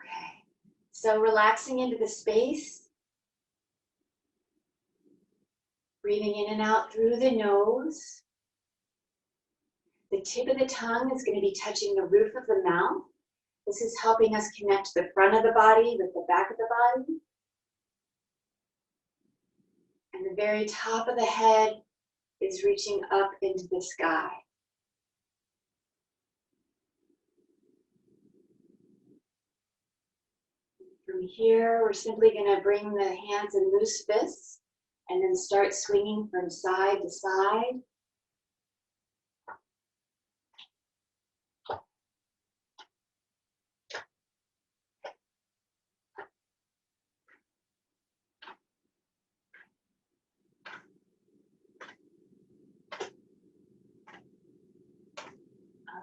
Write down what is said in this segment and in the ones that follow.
Okay, so relaxing into the space, breathing in and out through the nose. The tip of the tongue is going to be touching the roof of the mouth. This is helping us connect the front of the body with the back of the body. And the very top of the head is reaching up into the sky. From here, we're simply going to bring the hands in loose fists and then start swinging from side to side.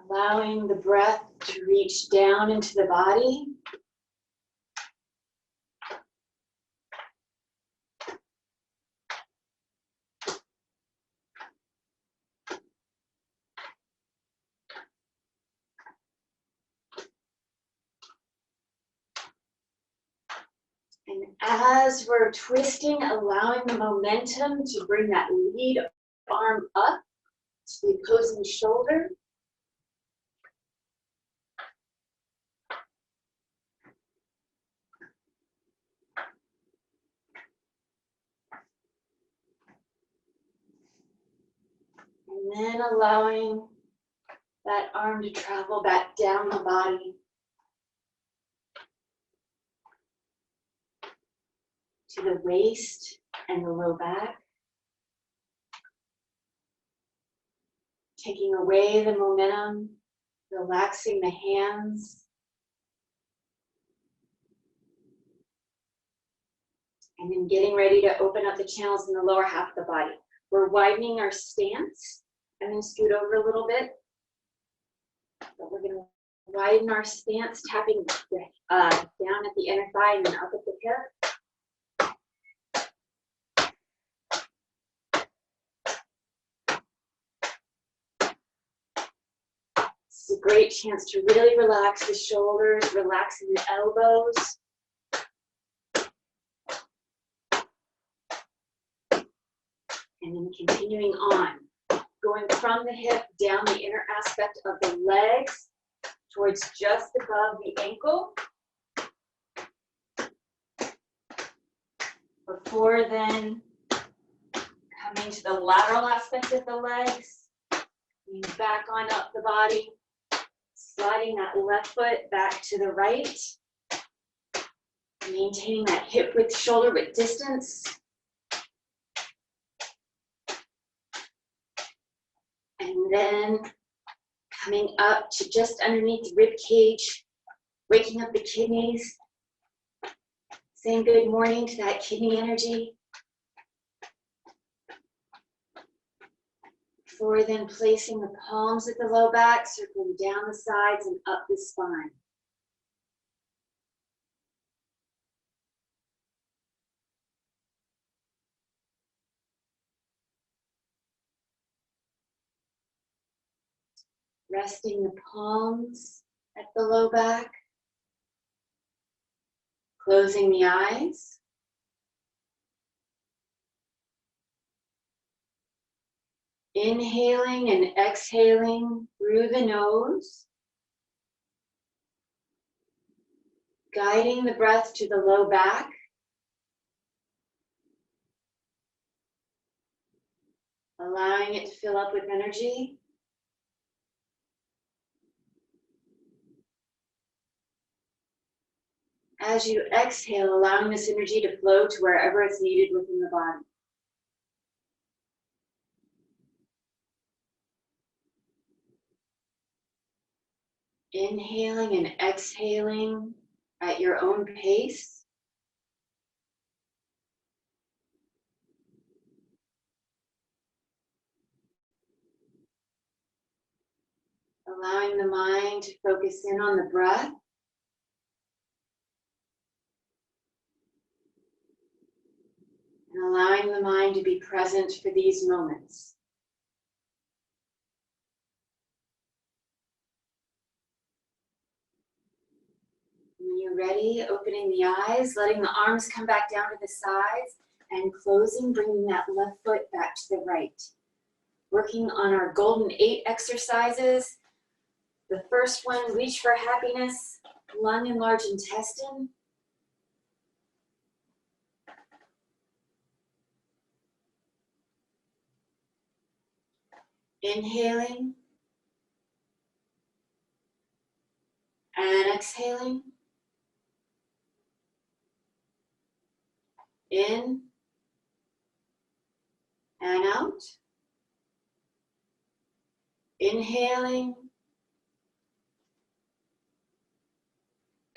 Allowing the breath to reach down into the body. And as we're twisting, allowing the momentum to bring that lead arm up to the opposing shoulder. And then allowing that arm to travel back down the body to the waist and the low back. Taking away the momentum, relaxing the hands. And then getting ready to open up the channels in the lower half of the body. We're widening our stance and then scoot over a little bit. But we're going to widen our stance, tapping down at the inner thigh and then up at the hip. It's a great chance to really relax the shoulders, relaxing the elbows. And then continuing on, going from the hip down the inner aspect of the legs towards just above the ankle. Before then coming to the lateral aspect of the legs, back on up the body, sliding that left foot back to the right, maintaining that hip width, shoulder width distance. And then coming up to just underneath the rib cage, waking up the kidneys, saying good morning to that kidney energy. Before then placing the palms at the low back, circling down the sides and up the spine. Resting the palms at the low back. Closing the eyes. Inhaling and exhaling through the nose. Guiding the breath to the low back. Allowing it to fill up with energy. As you exhale, allowing this energy to flow to wherever it's needed within the body. Inhaling and exhaling at your own pace. Allowing the mind to focus in on the breath. And allowing the mind to be present for these moments. When you you're ready, opening the eyes, letting the arms come back down to the sides, and closing, bringing that left foot back to the right. Working on our golden 8 exercises. The first one, reach for happiness, lung and large intestine. Inhaling and exhaling. In and out. Inhaling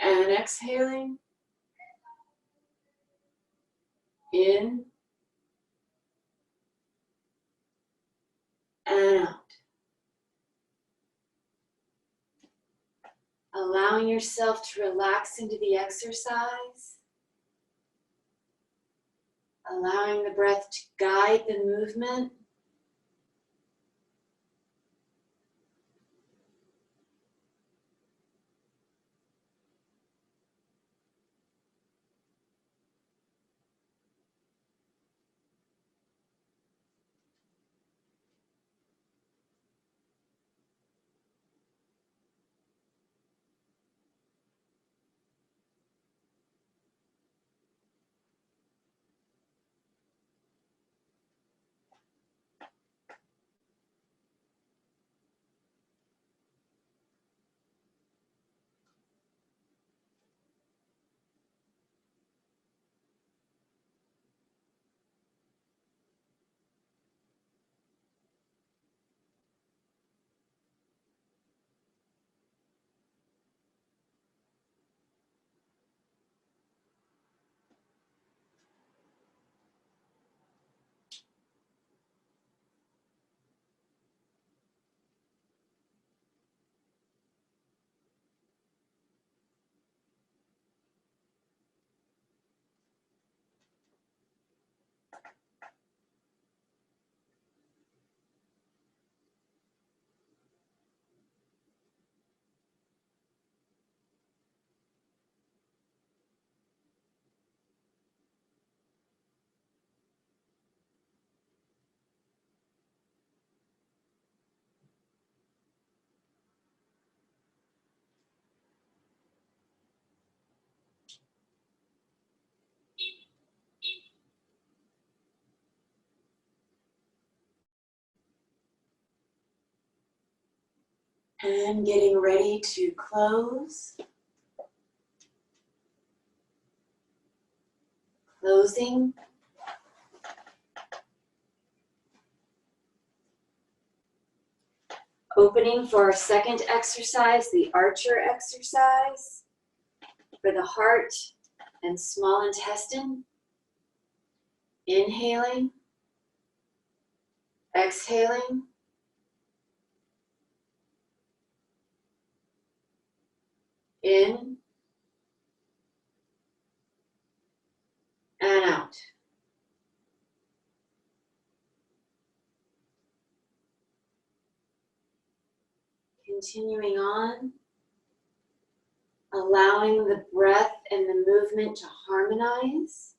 and exhaling. In and out. Allowing yourself to relax into the exercise. Allowing the breath to guide the movement. And getting ready to close. Closing. Opening for our second exercise, the archer exercise for the heart and small intestine. Inhaling, exhaling. In and out. Continuing on, allowing the breath and the movement to harmonize.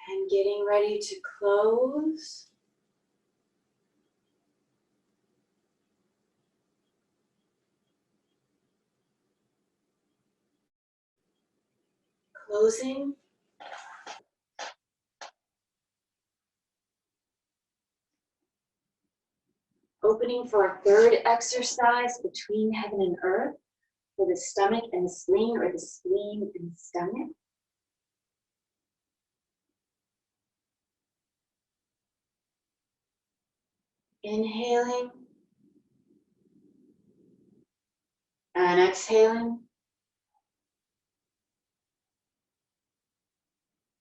And getting ready to close. Closing. Opening for a third exercise between heaven and earth for the stomach and the spleen, or the spleen and the stomach. Inhaling and exhaling.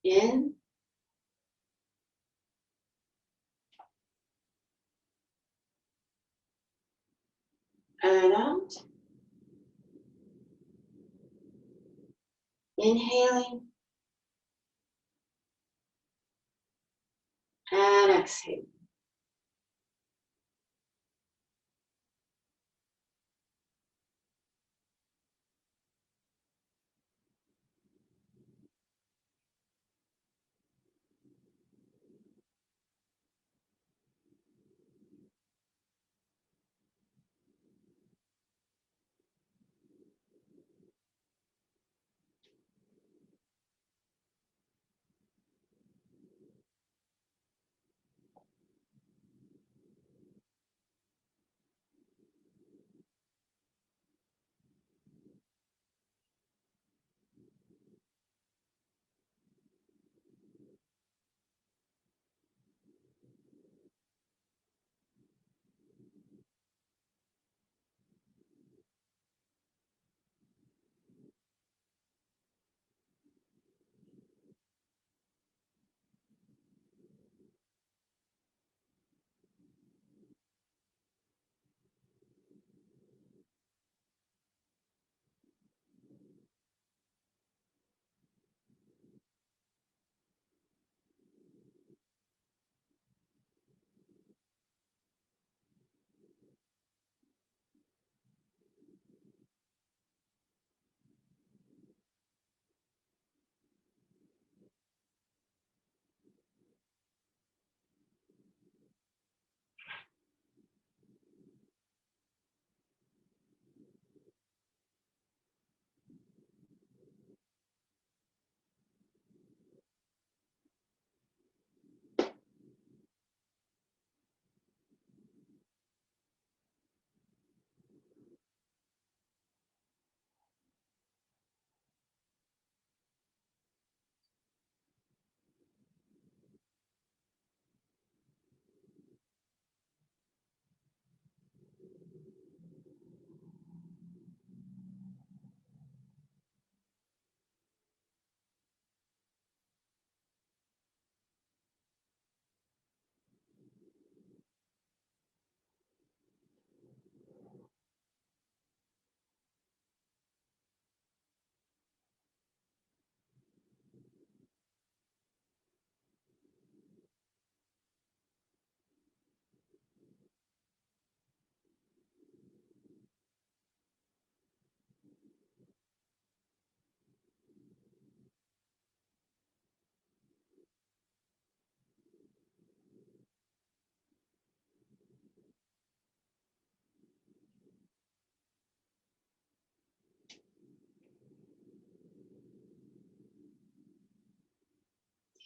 In and out. Inhaling and exhaling.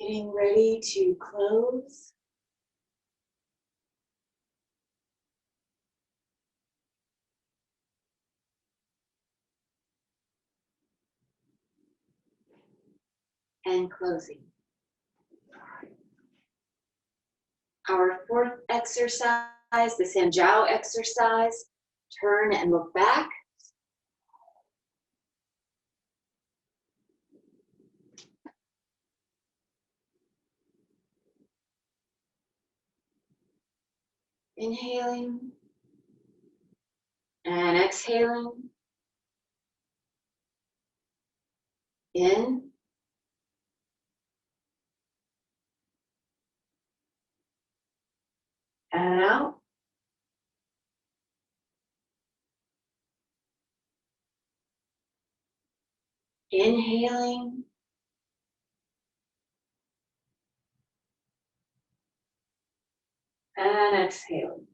Getting ready to close. And closing. Our fourth exercise, the Sanjiao exercise. Turn and look back. Inhaling and exhaling. In and out. Inhaling and exhaling.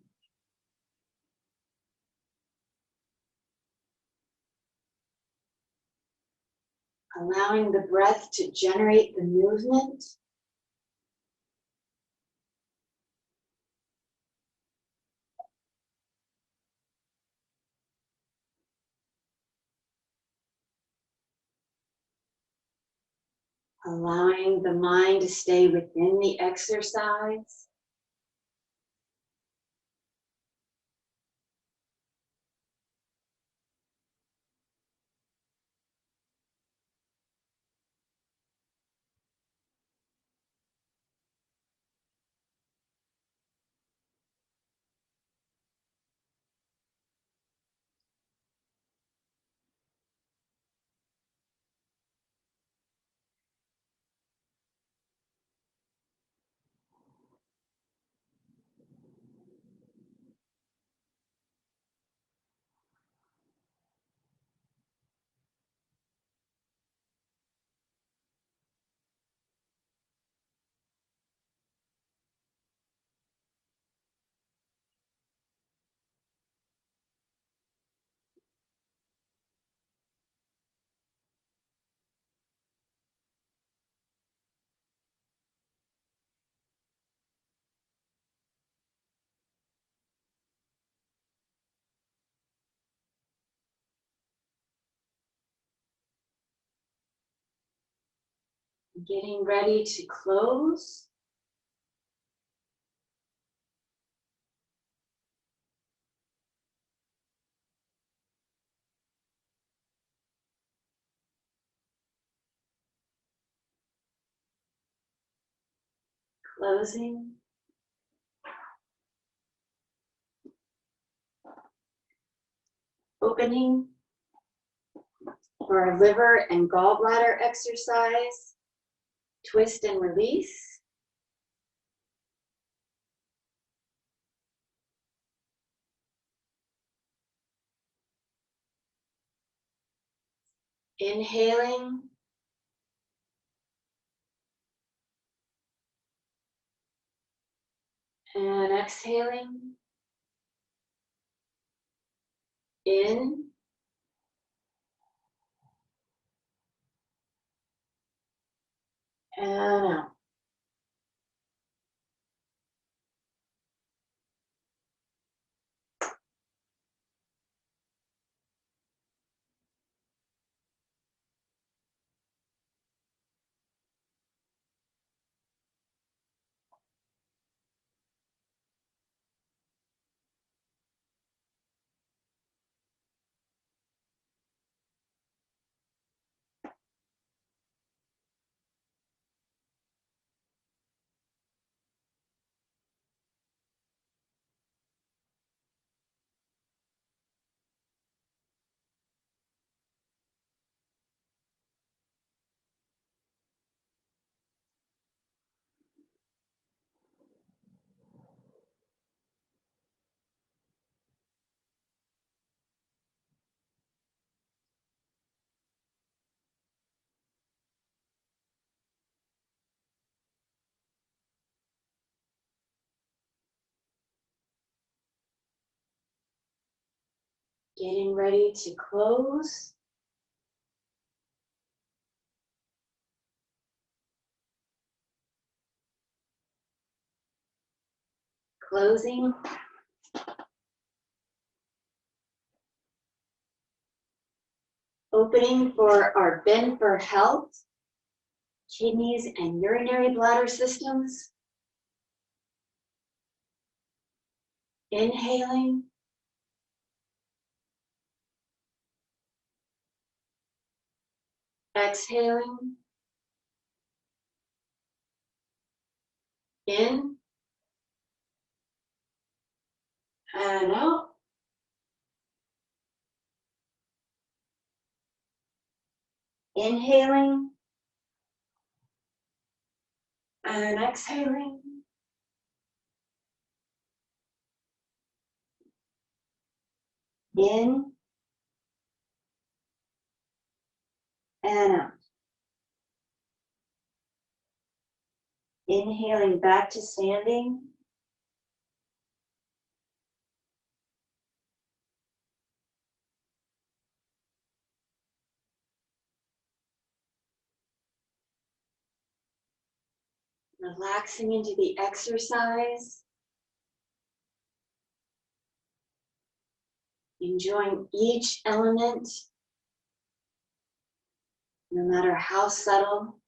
Allowing the breath to generate the movement. Allowing the mind to stay within the exercise. Getting ready to close. Closing. Opening for our liver and gallbladder exercise. Twist and release. Inhaling. And exhaling. In. And out. Getting ready to close. Closing. Opening for our bend for health, kidneys and urinary bladder systems. Inhaling. Exhaling. In. And out. Inhaling. And exhaling. In. And out. Inhaling back to standing. Relaxing into the exercise. Enjoying each element, no matter how subtle.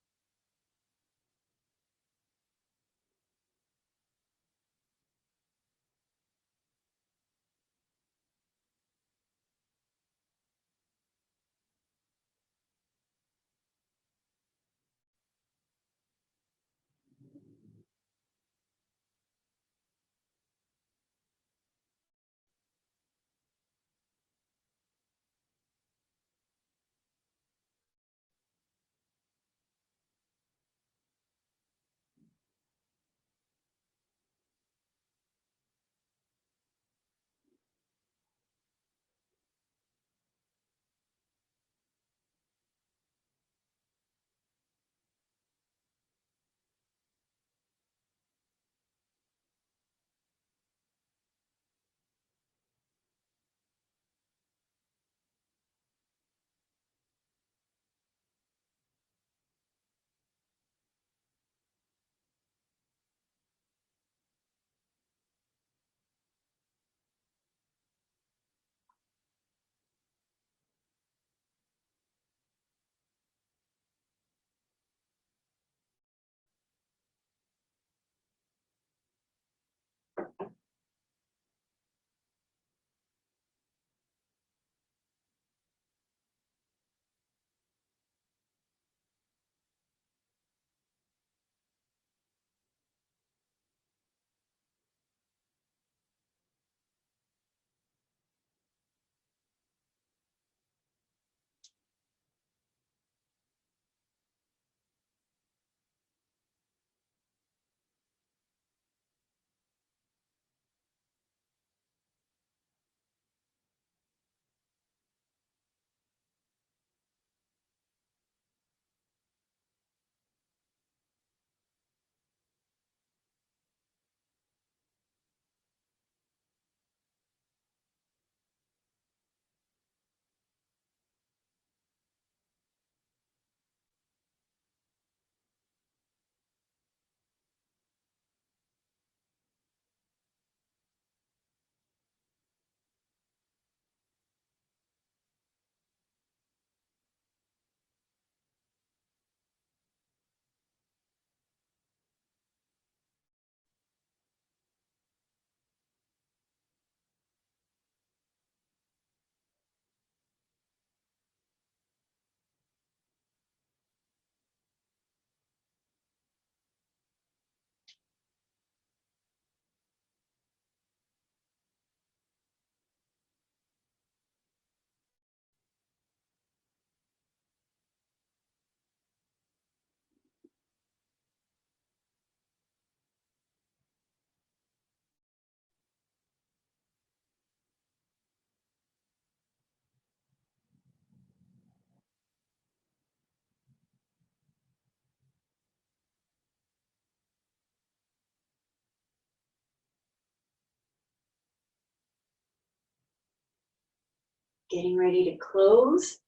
Getting ready to close,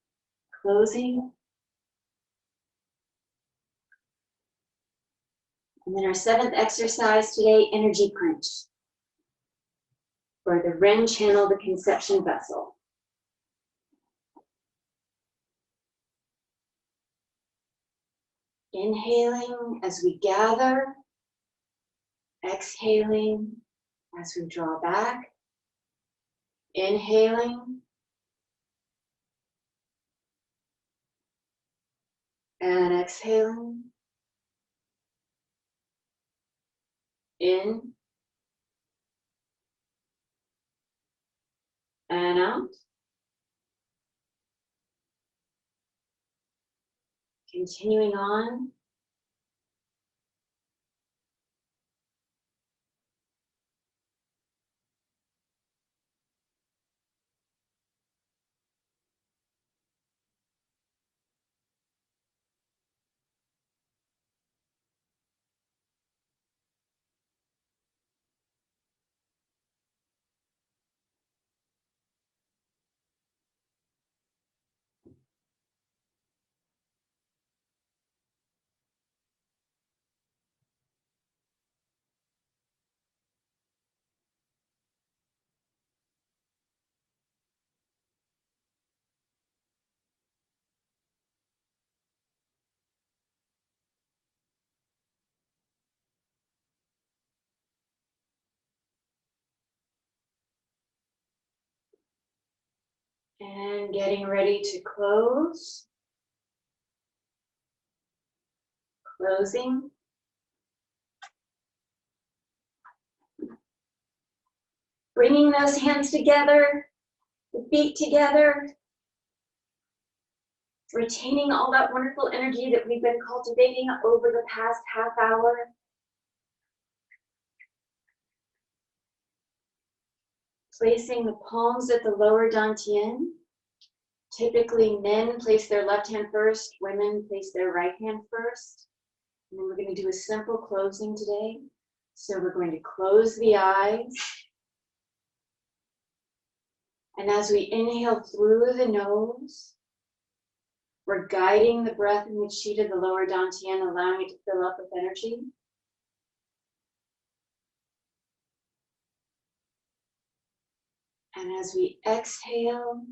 closing. And then our 7th exercise today, energy crunch. For the Ren channel, the conception vessel. Inhaling as we gather, exhaling as we draw back, inhaling, and exhaling, in and out. Continuing on. And getting ready to close. Closing. Bringing those hands together, the feet together. Retaining all that wonderful energy that we've been cultivating over the past half hour. Placing the palms at the lower dantian. Typically, men place their left hand first, women place their right hand first. And then we're going to do a simple closing today. So we're going to close the eyes. And as we inhale through the nose, we're guiding the breath in the chi to the lower dantian, allowing it to fill up with energy. And as we exhale,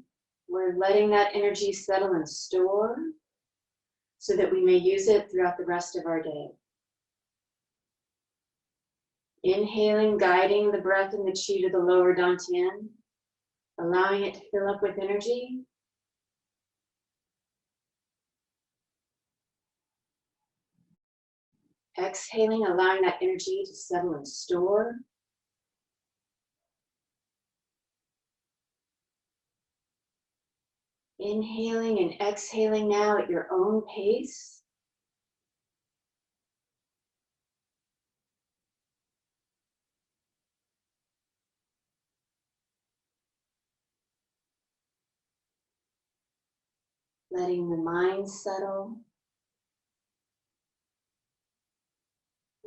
we're letting that energy settle and store so that we may use it throughout the rest of our day. Inhaling, guiding the breath in the chi to the lower dantian, allowing it to fill up with energy. Exhaling, allowing that energy to settle and store. Inhaling and exhaling now at your own pace. Letting the mind settle.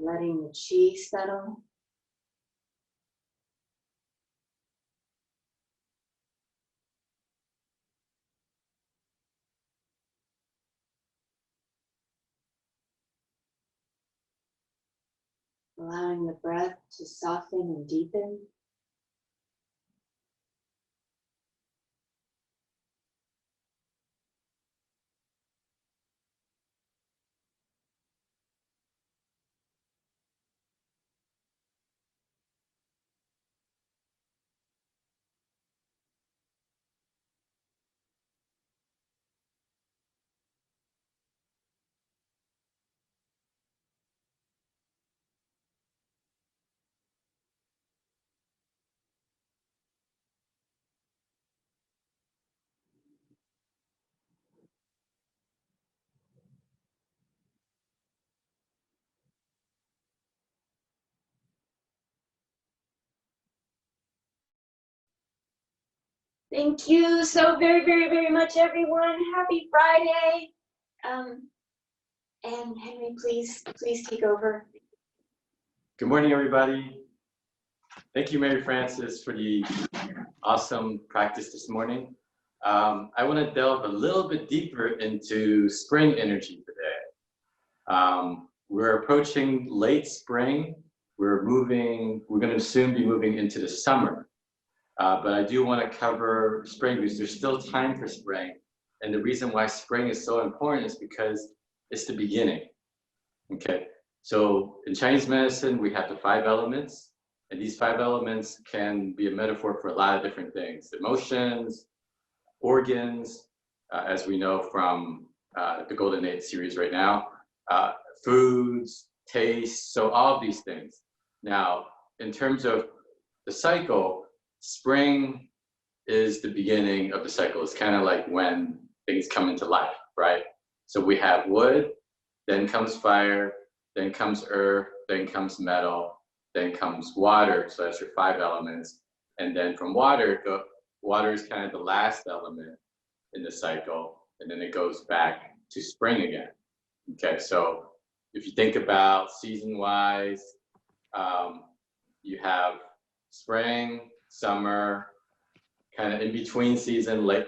Letting the chi settle. Allowing the breath to soften and deepen. Thank you so very, very, very much, everyone. Happy Friday. And Henry, please take over. Good morning, everybody. Thank you, Mary Frances, for the awesome practice this morning. I want to delve a little bit deeper into spring energy today. We're approaching late spring. We're going to soon be moving into the summer. But I do want to cover spring because there's still time for spring. And the reason why spring is so important is because it's the beginning. Okay, so in Chinese medicine, we have the 5 elements. And these 5 elements can be a metaphor for a lot of different things. Emotions, organs, as we know from the Golden Age series right now, foods, taste, so all of these things. Now, in terms of the cycle, spring is the beginning of the cycle. It's kind of like when things come into life, right? So we have wood, then comes fire, then comes earth, then comes metal, then comes water. So that's your 5 elements. And then from water, water is kind of the last element in the cycle. And then it goes back to spring again. Okay, so if you think about season-wise, you have spring, summer, kind of in between season, late,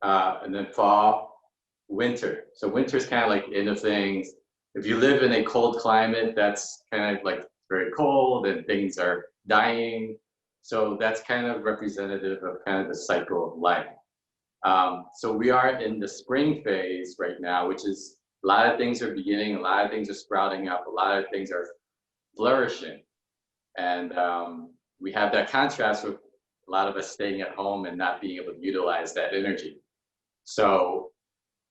and then fall, winter. So winter is kind of like the end of things. If you live in a cold climate, that's kind of like very cold and things are dying. So that's kind of representative of kind of the cycle of life. So we are in the spring phase right now, which is a lot of things are beginning, a lot of things are sprouting up, a lot of things are flourishing. And we have that contrast with a lot of us staying at home and not being able to utilize that energy. So,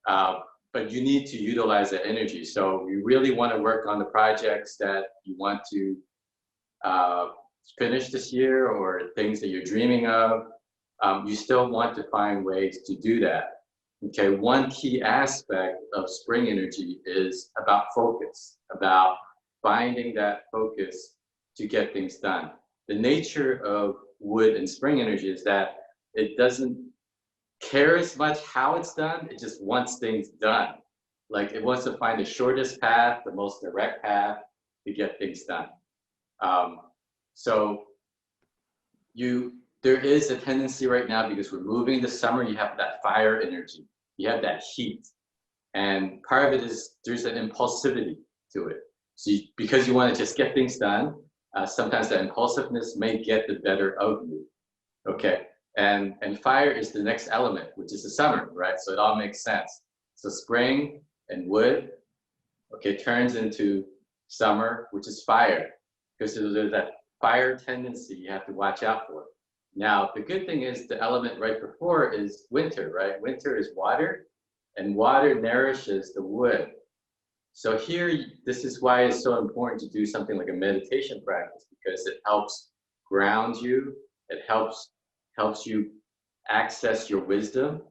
but you need to utilize that energy. So you really want to work on the projects that you want to finish this year, or things that you're dreaming of. You still want to find ways to do that. Okay, one key aspect of spring energy is about focus, about finding that focus to get things done. The nature of wood and spring energy is that it doesn't care as much how it's done, it just wants things done. Like it wants to find the shortest path, the most direct path to get things done. So there is a tendency right now, because we're moving into summer, you have that fire energy, you have that heat. And part of it is there's an impulsivity to it. So because you want to just get things done, sometimes that impulsiveness may get the better of you. Okay, and fire is the next element, which is the summer, right? So it all makes sense. So spring and wood, okay, turns into summer, which is fire, because there's that fire tendency you have to watch out for. Now, the good thing is the element right before is winter, right? Winter is water, and water nourishes the wood. So here, this is why it's so important to do something like a meditation practice, because it helps ground you, it helps you access your wisdom,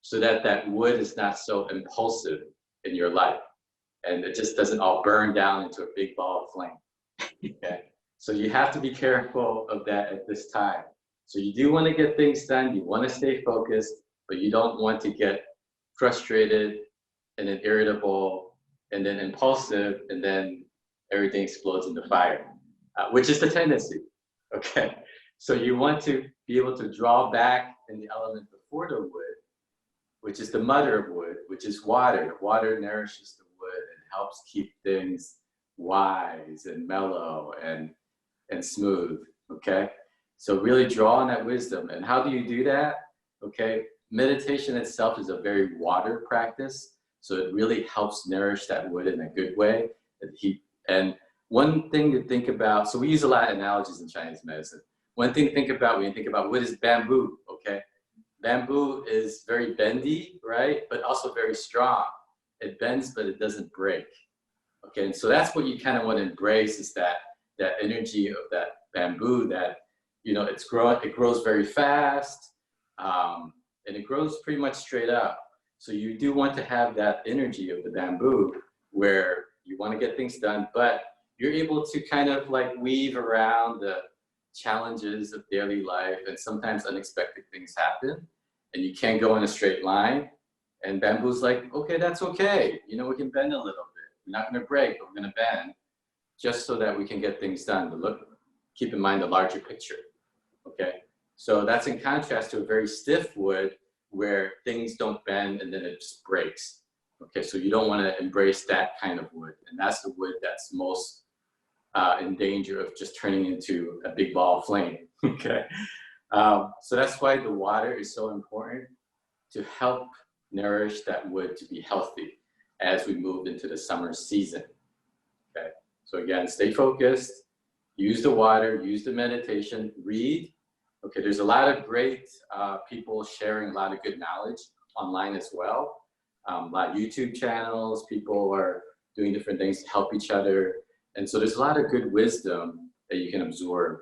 so that that wood is not so impulsive in your life, and it just doesn't all burn down into a big ball of flame. Okay, so you have to be careful of that at this time. So you do want to get things done, you want to stay focused, but you don't want to get frustrated and then irritable and then impulsive, and then everything explodes into fire, which is the tendency. Okay, so you want to be able to draw back in the element before the wood, which is the mother of wood, which is water. Water nourishes the wood and helps keep things wise and mellow and smooth. Okay, so really draw on that wisdom. And how do you do that? Okay, meditation itself is a very water practice, so it really helps nourish that wood in a good way. And one thing to think about, so we use a lot of analogies in Chinese medicine. One thing to think about when you think about wood is bamboo. Okay, bamboo is very bendy, right? But also very strong. It bends, but it doesn't break. Okay, and so that's what you kind of want to embrace, is that energy of that bamboo, that, you know, it grows very fast, and it grows pretty much straight up. So you do want to have that energy of the bamboo, where you want to get things done, but you're able to kind of like weave around the challenges of daily life, and sometimes unexpected things happen, and you can't go in a straight line. And bamboo's like, okay, that's okay. You know, we can bend a little bit. We're not going to break, but we're going to bend, just so that we can get things done. But keep in mind the larger picture. Okay, so that's in contrast to a very stiff wood, where things don't bend and then it just breaks. Okay, so you don't want to embrace that kind of wood, and that's the wood that's most in danger of just turning into a big ball of flame. Okay, so that's why the water is so important, to help nourish that wood to be healthy as we move into the summer season. Okay, so again, stay focused, use the water, use the meditation, read. Okay, there's a lot of great people sharing a lot of good knowledge online as well. A lot of YouTube channels, people are doing different things to help each other. And so there's a lot of good wisdom that you can absorb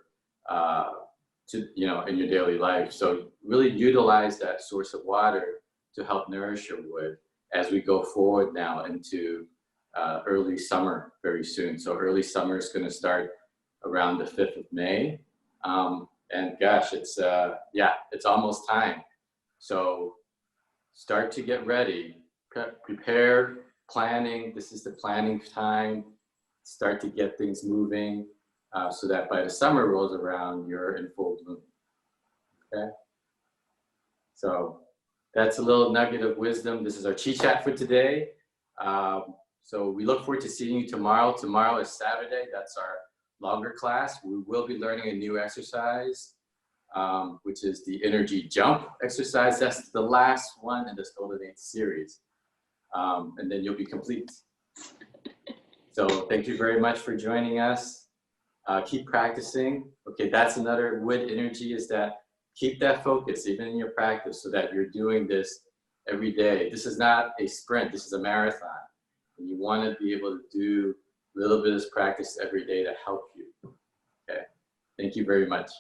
in your daily life. So really utilize that source of water to help nourish your wood as we go forward now into early summer very soon. So early summer is going to start around the 5th of May. And gosh, it's almost time. So start to get ready, prepare, planning. This is the planning time. Start to get things moving, so that by the summer rolls around, you're in full bloom. Okay. So that's a little nugget of wisdom. This is our Chi Chat for today. So we look forward to seeing you tomorrow. Tomorrow is Saturday. That's our longer class. We will be learning a new exercise, which is the energy jump exercise. That's the last one in this Golden Age series. And then you'll be complete. So thank you very much for joining us. Keep practicing. Okay, that's another wood energy, is that keep that focus even in your practice so that you're doing this every day. This is not a sprint, this is a marathon. And you want to be able to do a little bit of this practice every day to help you. Okay, thank you very much.